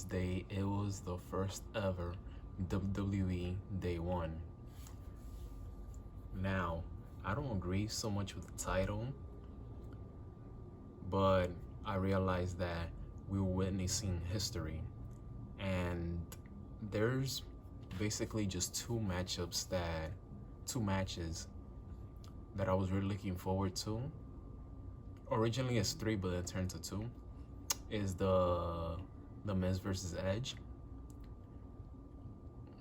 Day. It was the first ever WWE Day 1. Now, I don't agree so much with the title, but I realized that we were witnessing history, and there's basically just two matches that I was really looking forward to. Originally it's three, but then turned to two. Is the Miz versus Edge,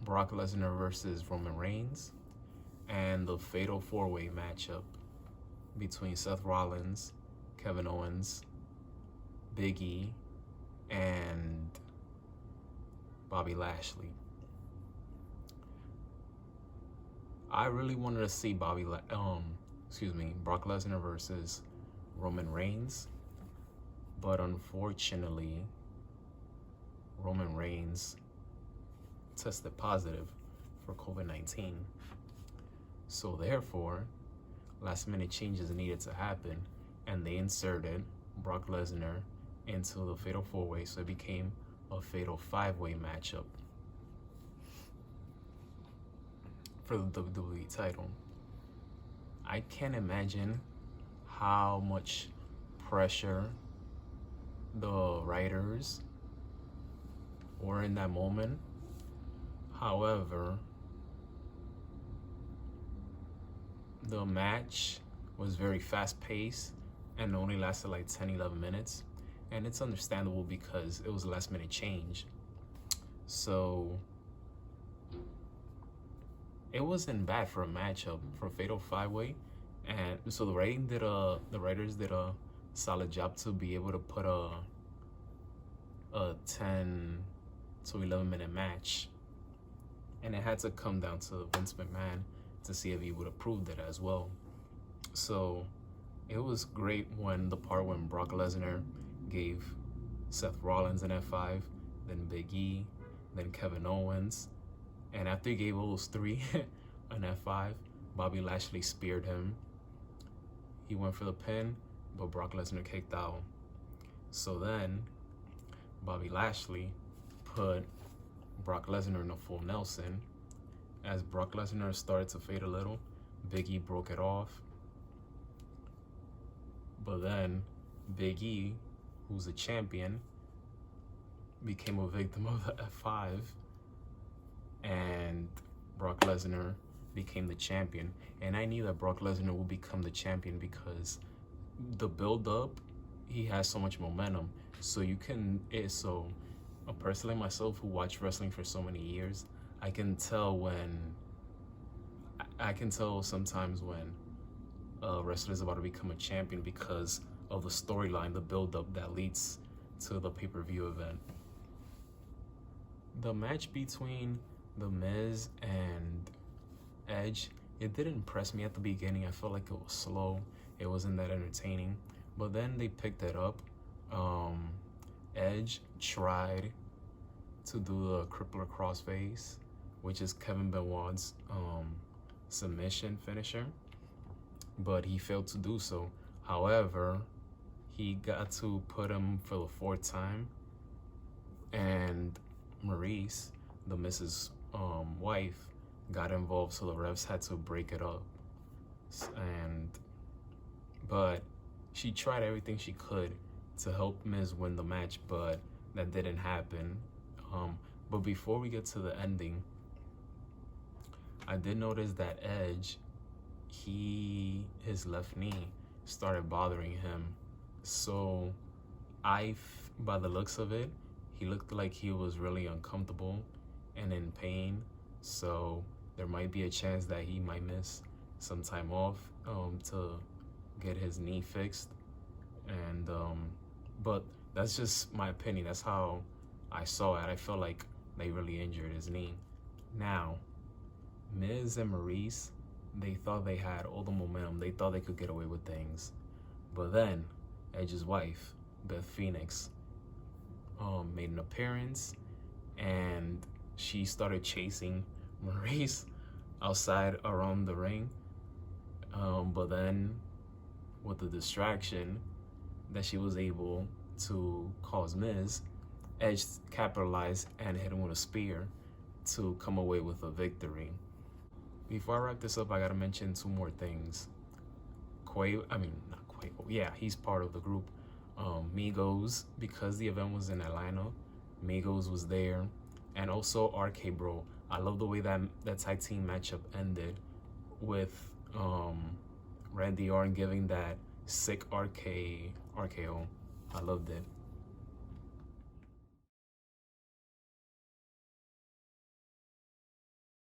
Brock Lesnar versus Roman Reigns, and the Fatal 4-Way matchup between Seth Rollins, Kevin Owens, Big E, and Bobby Lashley. I really wanted to see Brock Lesnar versus Roman Reigns, but unfortunately, Roman Reigns tested positive for COVID-19. So therefore, last minute changes needed to happen, and they inserted Brock Lesnar into the Fatal 4-Way, so it became a Fatal 5-Way matchup for the WWE title. I can't imagine how much pressure the writers were in that moment. However, the match was very fast paced and only lasted like 10-11 minutes, and it's understandable because it was a last minute change. So it wasn't bad for a matchup for a Fatal 5-Way, and so the writers did a solid job to be able to put a 10 to 11 minute match, and it had to come down to Vince McMahon to see if he would approve that as well. So it was great when Brock Lesnar gave Seth Rollins an F5, then Big E, then Kevin Owens, and after he gave those three an F5, Bobby Lashley speared him. He went for the pin, but Brock Lesnar kicked out. So then Bobby Lashley put Brock Lesnar in a full Nelson. As Brock Lesnar started to fade a little, Big E broke it off. But then Big E, who's a champion, became a victim of the F5, and Brock Lesnar became the champion. And I knew that Brock Lesnar would become the champion because the build-up, he has so much momentum. So a person like myself who watched wrestling for so many years, I can tell sometimes when a wrestler is about to become a champion because of the storyline, the build-up that leads to the pay-per-view event. The match between The Miz and Edge, it didn't impress me at the beginning. I felt like it was slow. It wasn't that entertaining. But then they picked it up. Edge tried to do the crippler crossface, which is Kevin Benoit's submission finisher, but he failed to do so. However, he got to put him for the fourth time, and Maurice, the Mrs. Wife, got involved, so the refs had to break it up. But she tried everything she could to help Miz win the match, but that didn't happen. But before we get to the ending, I did notice that Edge, his left knee started bothering him. So by the looks of it, he looked like he was really uncomfortable and in pain. So there might be a chance that he might miss some time off to get his knee fixed. And but that's just my opinion. That's how I saw it. I felt like they really injured his knee. Now, Miz and Maurice, they thought they had all the momentum. They thought they could get away with things. But then Edge's wife, Beth Phoenix, made an appearance, and she started chasing Maurice outside around the ring. But then with the distraction that she was able to cause Miz, Edge capitalized and hit him with a spear to come away with a victory. Before I wrap this up, I gotta mention two more things. Not Quavo. Yeah, he's part of the group. Migos, because the event was in Atlanta, Migos was there, and also RK Bro. I love the way that tag team matchup ended with Randy Orton giving that sick RKO. I loved it.